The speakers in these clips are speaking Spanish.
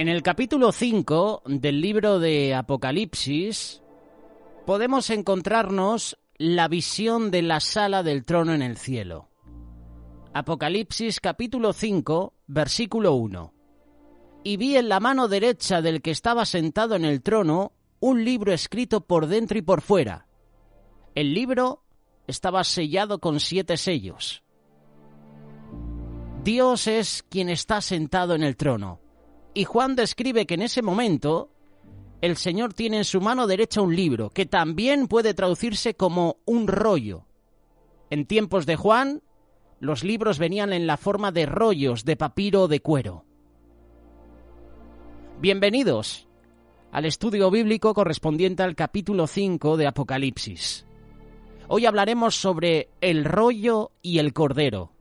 En el capítulo 5 del libro de Apocalipsis podemos encontrarnos la visión de la sala del trono en el cielo. Apocalipsis capítulo 5, versículo 1. Y vi en la mano derecha del que estaba sentado en el trono un libro escrito por dentro y por fuera. El libro estaba sellado con 7 sellos. Dios es quien está sentado en el trono. Y Juan describe que en ese momento el Señor tiene en su mano derecha un libro, que también puede traducirse como un rollo. En tiempos de Juan, los libros venían en la forma de rollos de papiro o de cuero. Bienvenidos al estudio bíblico correspondiente al capítulo 5 de Apocalipsis. Hoy hablaremos sobre el rollo y el cordero.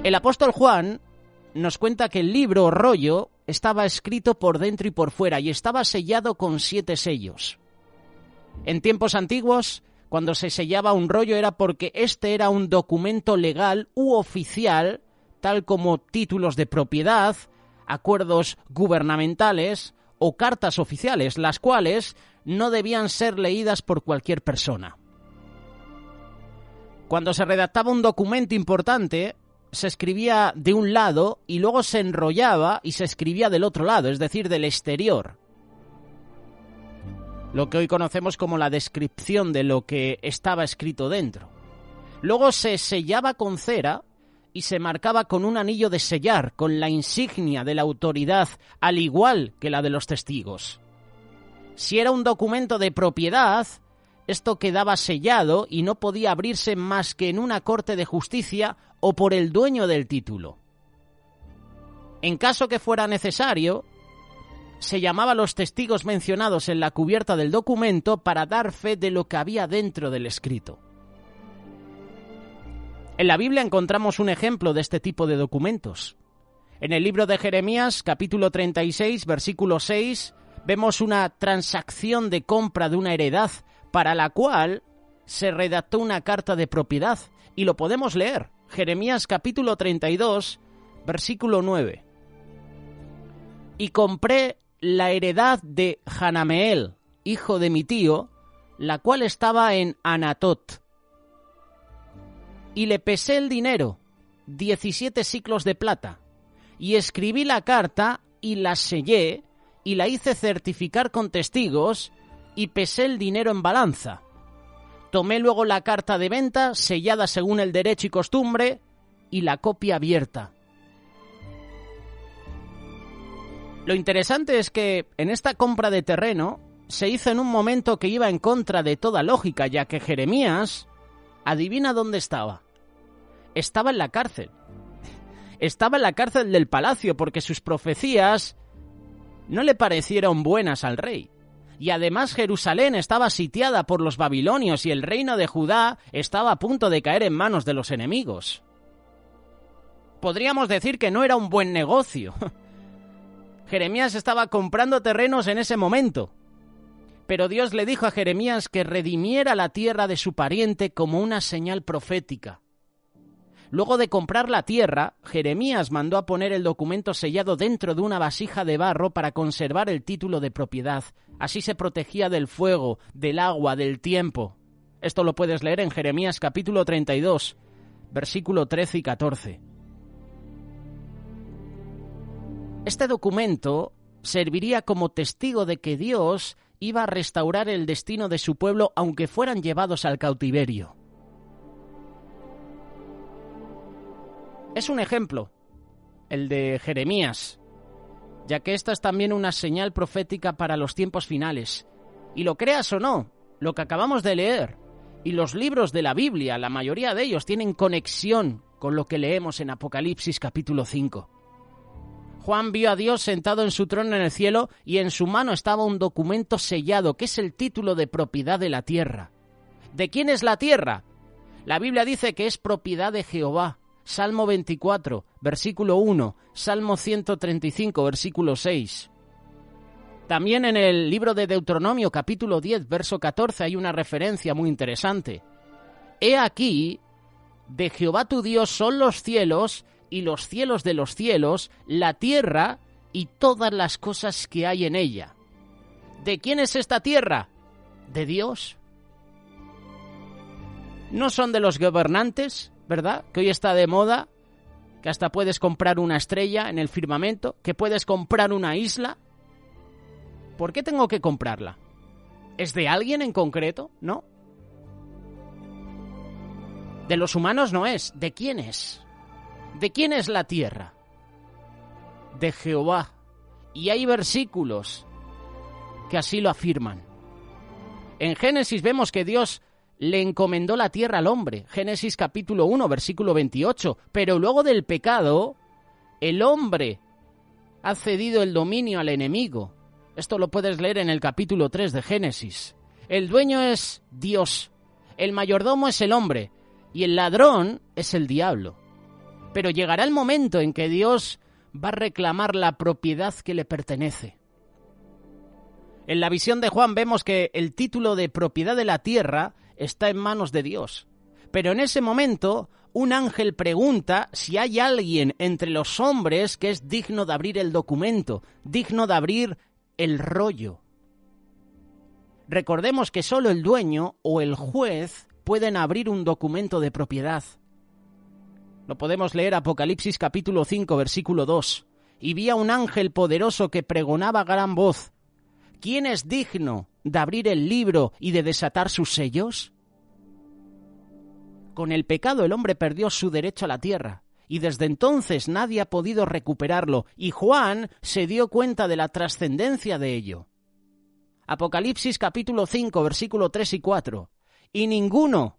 El apóstol Juan nos cuenta que el libro o rollo estaba escrito por dentro y por fuera y estaba sellado con 7 sellos. En tiempos antiguos, cuando se sellaba un rollo era porque este era un documento legal u oficial, tal como títulos de propiedad, acuerdos gubernamentales o cartas oficiales, las cuales no debían ser leídas por cualquier persona. Cuando se redactaba un documento importante, se escribía de un lado y luego se enrollaba y se escribía del otro lado, es decir, del exterior. Lo que hoy conocemos como la descripción de lo que estaba escrito dentro. Luego se sellaba con cera y se marcaba con un anillo de sellar, con la insignia de la autoridad, al igual que la de los testigos. Si era un documento de propiedad, esto quedaba sellado y no podía abrirse más que en una corte de justicia o por el dueño del título. En caso que fuera necesario, se llamaba a los testigos mencionados en la cubierta del documento para dar fe de lo que había dentro del escrito. En la Biblia encontramos un ejemplo de este tipo de documentos. En el libro de Jeremías, capítulo 36, versículo 6, vemos una transacción de compra de una heredad para la cual se redactó una carta de propiedad, y lo podemos leer. Jeremías capítulo 32, versículo 9. Y compré la heredad de Hanameel, hijo de mi tío, la cual estaba en Anatot. Y le pesé el dinero, 17 siclos de plata, y escribí la carta y la sellé, y la hice certificar con testigos, y pesé el dinero en balanza. Tomé luego la carta de venta, sellada según el derecho y costumbre, y la copia abierta. Lo interesante es que en esta compra de terreno se hizo en un momento que iba en contra de toda lógica, ya que Jeremías, adivina dónde estaba. Estaba en la cárcel. Estaba en la cárcel del palacio porque sus profecías no le parecieron buenas al rey. Y además Jerusalén estaba sitiada por los babilonios y el reino de Judá estaba a punto de caer en manos de los enemigos. Podríamos decir que no era un buen negocio. Jeremías estaba comprando terrenos en ese momento. Pero Dios le dijo a Jeremías que redimiera la tierra de su pariente como una señal profética. Luego de comprar la tierra, Jeremías mandó a poner el documento sellado dentro de una vasija de barro para conservar el título de propiedad. Así se protegía del fuego, del agua, del tiempo. Esto lo puedes leer en Jeremías capítulo 32, versículo 13 y 14. Este documento serviría como testigo de que Dios iba a restaurar el destino de su pueblo aunque fueran llevados al cautiverio. Es un ejemplo, el de Jeremías, ya que esta es también una señal profética para los tiempos finales. Y lo creas o no, lo que acabamos de leer y los libros de la Biblia, la mayoría de ellos tienen conexión con lo que leemos en Apocalipsis capítulo 5. Juan vio a Dios sentado en su trono en el cielo y en su mano estaba un documento sellado, que es el título de propiedad de la tierra. ¿De quién es la tierra? La Biblia dice que es propiedad de Jehová. Salmo 24, versículo 1, Salmo 135, versículo 6. También en el libro de Deuteronomio, capítulo 10, verso 14, hay una referencia muy interesante. He aquí, de Jehová tu Dios son los cielos y los cielos de los cielos, la tierra y todas las cosas que hay en ella. ¿De quién es esta tierra? ¿De Dios? ¿No son de los gobernantes, verdad? Que hoy está de moda, que hasta puedes comprar una estrella en el firmamento, que puedes comprar una isla. ¿Por qué tengo que comprarla? ¿Es de alguien en concreto? No. De los humanos no es. ¿De quién es? ¿De quién es la tierra? De Jehová. Y hay versículos que así lo afirman. En Génesis vemos que Dios le encomendó la tierra al hombre. Génesis capítulo 1, versículo 28. Pero luego del pecado, el hombre ha cedido el dominio al enemigo. Esto lo puedes leer en el capítulo 3 de Génesis. El dueño es Dios, el mayordomo es el hombre y el ladrón es el diablo. Pero llegará el momento en que Dios va a reclamar la propiedad que le pertenece. En la visión de Juan vemos que el título de propiedad de la tierra está en manos de Dios. Pero en ese momento, un ángel pregunta si hay alguien entre los hombres que es digno de abrir el documento, digno de abrir el rollo. Recordemos que solo el dueño o el juez pueden abrir un documento de propiedad. Lo podemos leer Apocalipsis capítulo 5, versículo 2. Y vi a un ángel poderoso que pregonaba a gran voz: ¿quién es digno de abrir el libro y de desatar sus sellos? Con el pecado el hombre perdió su derecho a la tierra, y desde entonces nadie ha podido recuperarlo, y Juan se dio cuenta de la trascendencia de ello. Apocalipsis capítulo 5, versículo 3 y 4. Y ninguno,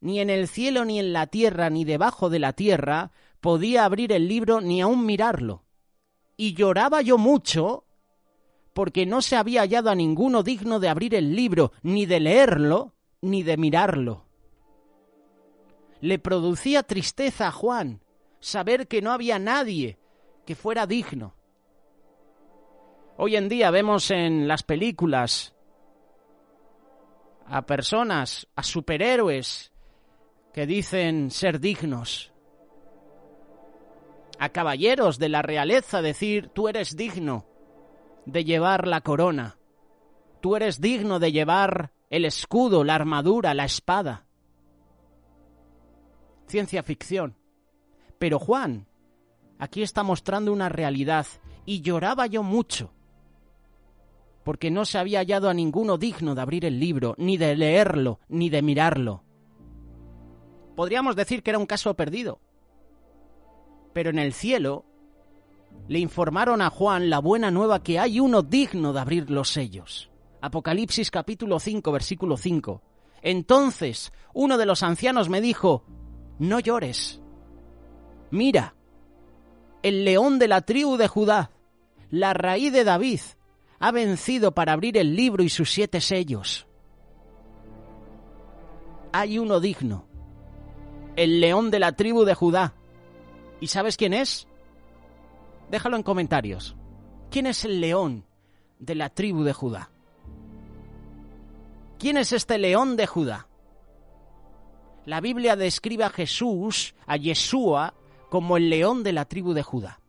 ni en el cielo, ni en la tierra, ni debajo de la tierra, podía abrir el libro ni aun mirarlo. Y lloraba yo mucho, porque no se había hallado a ninguno digno de abrir el libro, ni de leerlo, ni de mirarlo. Le producía tristeza a Juan saber que no había nadie que fuera digno. Hoy en día vemos en las películas a personas, a superhéroes que dicen ser dignos, a caballeros de la realeza decir: tú eres digno de llevar la corona, tú eres digno de llevar el escudo, la armadura, la espada. Ciencia ficción. Pero Juan aquí está mostrando una realidad, y lloraba yo mucho, porque no se había hallado a ninguno digno de abrir el libro, ni de leerlo, ni de mirarlo. Podríamos decir que era un caso perdido, pero en el cielo le informaron a Juan la buena nueva que hay uno digno de abrir los sellos. Apocalipsis capítulo 5, versículo 5. Entonces uno de los ancianos me dijo: no llores. Mira, el león de la tribu de Judá, la raíz de David, ha vencido para abrir el libro y sus 7 sellos. Hay uno digno, el león de la tribu de Judá. ¿Y sabes quién es? Déjalo en comentarios. ¿Quién es el león de la tribu de Judá? ¿Quién es este león de Judá? La Biblia describe a Jesús, a Yeshua, como el león de la tribu de Judá.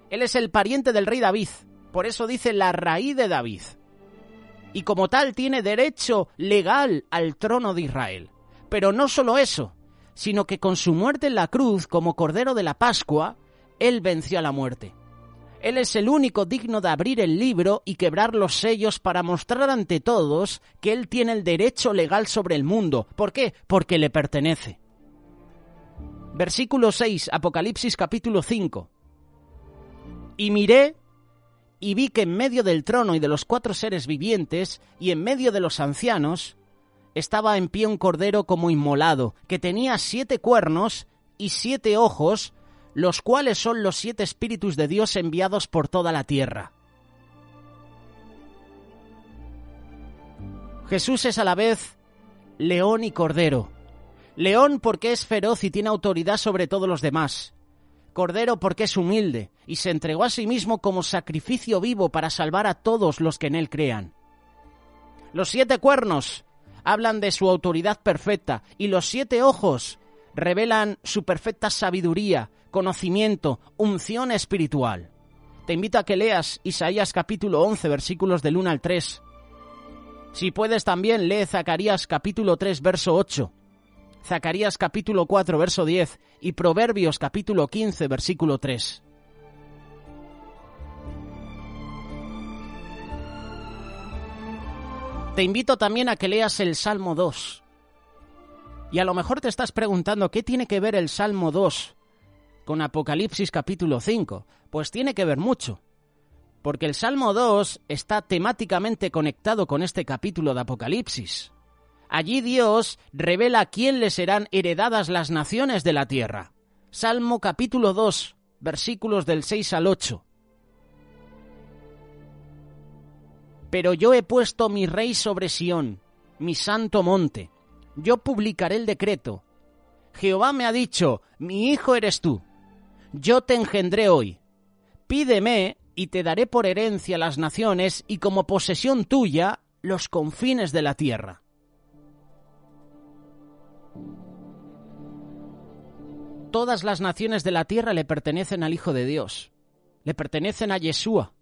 Él es el pariente del rey David, por eso dice la raíz de David. Y como tal tiene derecho legal al trono de Israel. Pero no solo eso, sino que con su muerte en la cruz, como Cordero de la Pascua, Él venció a la muerte. Él es el único digno de abrir el libro y quebrar los sellos para mostrar ante todos que Él tiene el derecho legal sobre el mundo. ¿Por qué? Porque le pertenece. Versículo 6, Apocalipsis capítulo 5. Y miré y vi que en medio del trono y de los 4 seres vivientes y en medio de los ancianos estaba en pie un cordero como inmolado, que tenía 7 cuernos y 7 ojos, los cuales son los 7 espíritus de Dios enviados por toda la tierra. Jesús es a la vez león y cordero. León porque es feroz y tiene autoridad sobre todos los demás. Cordero porque es humilde y se entregó a sí mismo como sacrificio vivo para salvar a todos los que en él crean. Los 7 cuernos hablan de su autoridad perfecta y los 7 ojos revelan su perfecta sabiduría, conocimiento, unción espiritual. Te invito a que leas Isaías capítulo 11, versículos del 1 al 3. Si puedes también lee Zacarías capítulo 3, verso 8, Zacarías capítulo 4, verso 10 y Proverbios capítulo 15, versículo 3. Te invito también a que leas el Salmo 2. Y a lo mejor te estás preguntando, ¿qué tiene que ver el Salmo 2 con Apocalipsis capítulo 5? Pues tiene que ver mucho, porque el Salmo 2 está temáticamente conectado con este capítulo de Apocalipsis. Allí Dios revela a quién le serán heredadas las naciones de la tierra. Salmo capítulo 2, versículos del 6 al 8. Pero yo he puesto mi rey sobre Sión, mi santo monte. Yo publicaré el decreto. Jehová me ha dicho, mi hijo eres tú. Yo te engendré hoy. Pídeme y te daré por herencia las naciones y como posesión tuya los confines de la tierra. Todas las naciones de la tierra le pertenecen al Hijo de Dios. Le pertenecen a Yeshua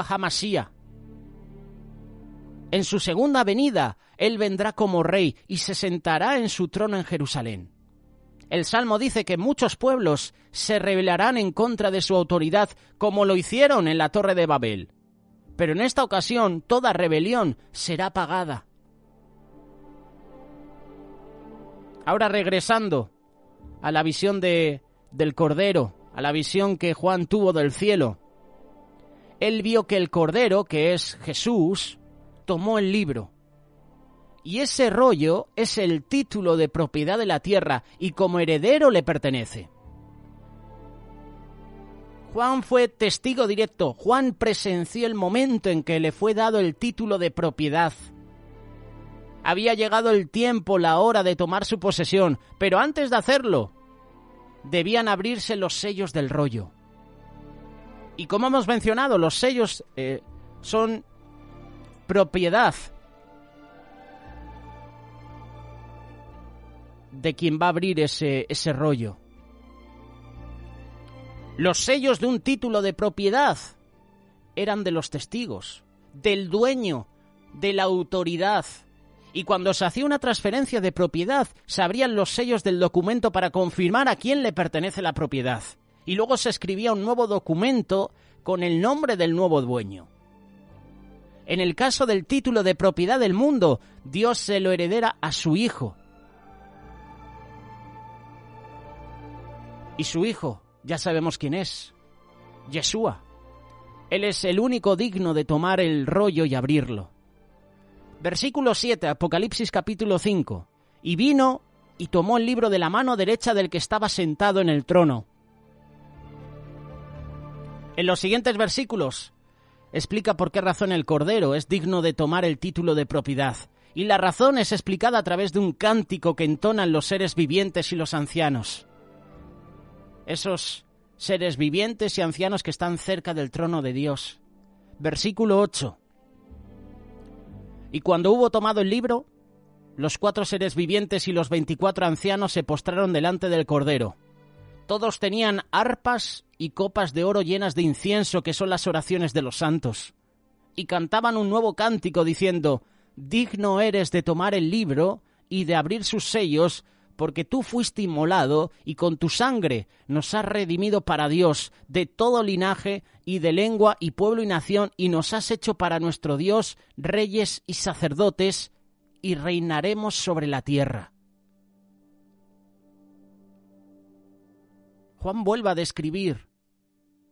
Hamasía. En su segunda venida, Él vendrá como rey y se sentará en su trono en Jerusalén. El Salmo dice que muchos pueblos se rebelarán en contra de su autoridad, como lo hicieron en la Torre de Babel. Pero en esta ocasión, toda rebelión será pagada. Ahora regresando a la visión del Cordero, a la visión que Juan tuvo del cielo, él vio que el Cordero, que es Jesús, tomó el libro. Y ese rollo es el título de propiedad de la tierra y como heredero le pertenece. Juan fue testigo directo. Juan presenció el momento en que le fue dado el título de propiedad. Había llegado el tiempo, la hora de tomar su posesión, pero antes de hacerlo, debían abrirse los sellos del rollo. Y como hemos mencionado, los sellos son propiedad de quien va a abrir ese rollo. Los sellos de un título de propiedad eran de los testigos, del dueño, de la autoridad. Y cuando se hacía una transferencia de propiedad, se abrían los sellos del documento para confirmar a quién le pertenece la propiedad. Y luego se escribía un nuevo documento con el nombre del nuevo dueño. En el caso del título de propiedad del mundo, Dios se lo heredera a su Hijo. Y su Hijo, ya sabemos quién es, Yeshua. Él es el único digno de tomar el rollo y abrirlo. Versículo 7, Apocalipsis capítulo 5. Y vino y tomó el libro de la mano derecha del que estaba sentado en el trono. En los siguientes versículos explica por qué razón el Cordero es digno de tomar el título de propiedad. Y la razón es explicada a través de un cántico que entonan los seres vivientes y los ancianos. Esos seres vivientes y ancianos que están cerca del trono de Dios. Versículo 8. Y cuando hubo tomado el libro, los 4 seres vivientes y los 24 ancianos se postraron delante del Cordero. Todos tenían arpas y copas de oro llenas de incienso, que son las oraciones de los santos. Y cantaban un nuevo cántico diciendo: digno eres de tomar el libro y de abrir sus sellos, porque tú fuiste inmolado y con tu sangre nos has redimido para Dios de todo linaje y de lengua y pueblo y nación, y nos has hecho para nuestro Dios reyes y sacerdotes, y reinaremos sobre la tierra. Juan vuelve a describir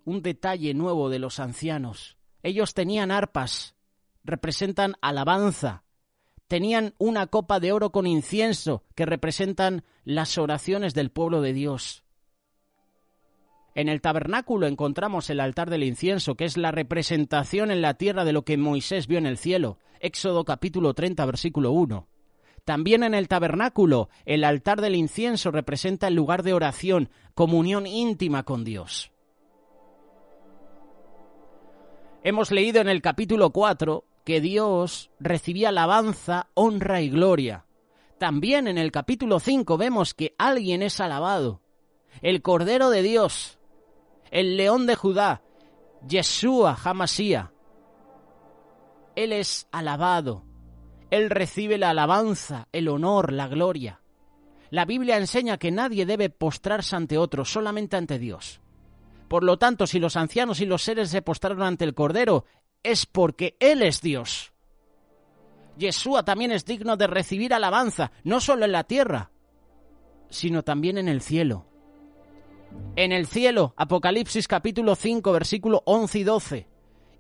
un detalle nuevo de los ancianos. Ellos tenían arpas, representan alabanza. Tenían una copa de oro con incienso, que representan las oraciones del pueblo de Dios. En el tabernáculo encontramos el altar del incienso, que es la representación en la tierra de lo que Moisés vio en el cielo. Éxodo capítulo 30, versículo 1. También en el tabernáculo, el altar del incienso representa el lugar de oración, comunión íntima con Dios. Hemos leído en el capítulo 4 que Dios recibía alabanza, honra y gloria. También en el capítulo 5 vemos que alguien es alabado. El Cordero de Dios, el León de Judá, Yeshua HaMashiach. Él es alabado. Él recibe la alabanza, el honor, la gloria. La Biblia enseña que nadie debe postrarse ante otro, solamente ante Dios. Por lo tanto, si los ancianos y los seres se postraron ante el Cordero, es porque Él es Dios. Yeshua también es digno de recibir alabanza, no solo en la tierra, sino también en el cielo. En el cielo, Apocalipsis capítulo 5, versículo 11 y 12.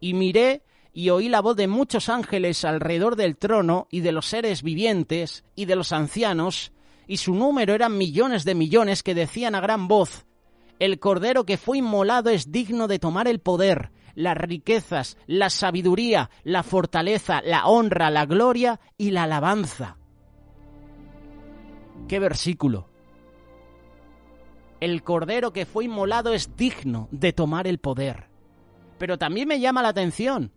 Y miré y oí la voz de muchos ángeles alrededor del trono y de los seres vivientes y de los ancianos, y su número eran millones de millones, que decían a gran voz: el Cordero que fue inmolado es digno de tomar el poder, las riquezas, la sabiduría, la fortaleza, la honra, la gloria y la alabanza. ¡Qué versículo! El Cordero que fue inmolado es digno de tomar el poder. Pero también me llama la atención.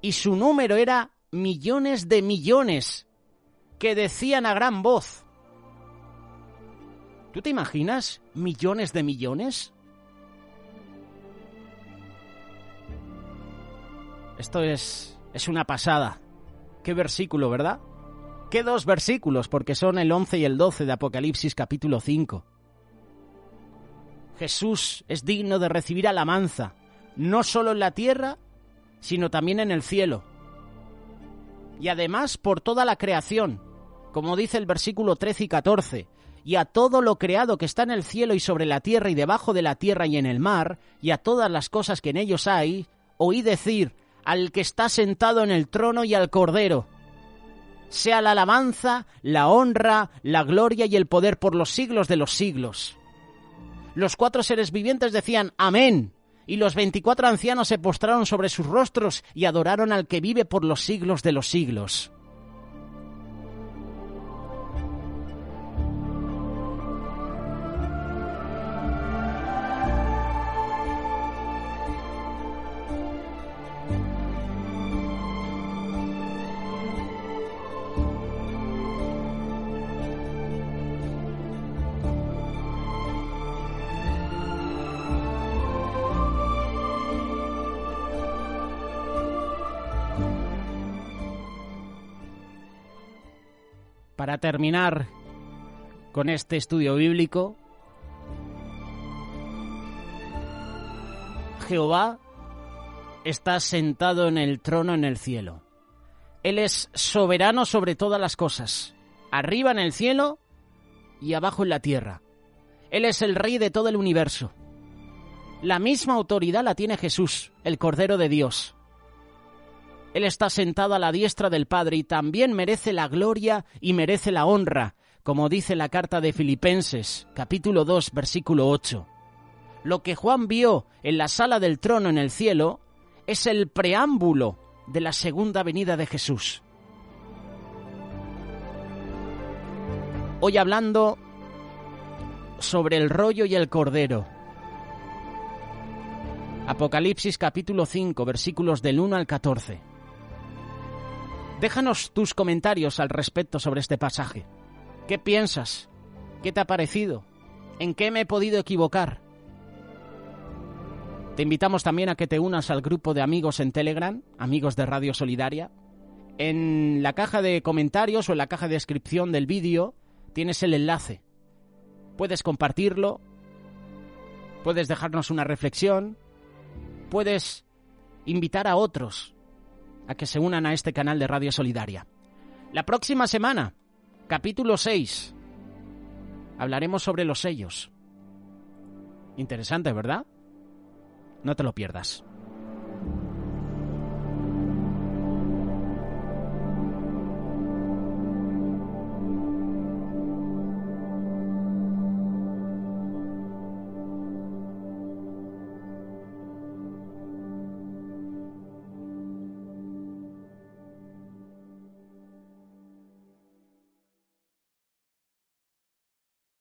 Y su número era millones de millones, que decían a gran voz. ¿Tú te imaginas millones de millones? Esto es una pasada. Qué versículo, ¿verdad? Qué dos versículos, porque son el 11 y el 12 de Apocalipsis capítulo 5. Jesús es digno de recibir alabanza, no solo en la tierra, sino también en el cielo. Y además por toda la creación, como dice el versículo 13 y 14, y a todo lo creado que está en el cielo y sobre la tierra y debajo de la tierra y en el mar, y a todas las cosas que en ellos hay, oí decir al que está sentado en el trono y al Cordero: sea la alabanza, la honra, la gloria y el poder por los siglos de los siglos. Los 4 seres vivientes decían amén, y los 24 ancianos se postraron sobre sus rostros y adoraron al que vive por los siglos de los siglos. Para terminar con este estudio bíblico, Jehová está sentado en el trono en el cielo. Él es soberano sobre todas las cosas, arriba en el cielo y abajo en la tierra. Él es el Rey de todo el universo. La misma autoridad la tiene Jesús, el Cordero de Dios. Él está sentado a la diestra del Padre y también merece la gloria y merece la honra, como dice la carta de Filipenses, capítulo 2, versículo 8. Lo que Juan vio en la sala del trono en el cielo es el preámbulo de la segunda venida de Jesús. Hoy hablando sobre el rollo y el cordero. Apocalipsis capítulo 5, versículos del 1 al 14. Déjanos tus comentarios al respecto sobre este pasaje. ¿Qué piensas? ¿Qué te ha parecido? ¿En qué me he podido equivocar? Te invitamos también a que te unas al grupo de amigos en Telegram, amigos de Radio Solidaria. En la caja de comentarios o en la caja de descripción del vídeo tienes el enlace. Puedes compartirlo, puedes dejarnos una reflexión, puedes invitar a otros a que se unan a este canal de Radio Solidaria. La próxima semana, capítulo 6, hablaremos sobre los sellos. Interesante, ¿verdad? No te lo pierdas.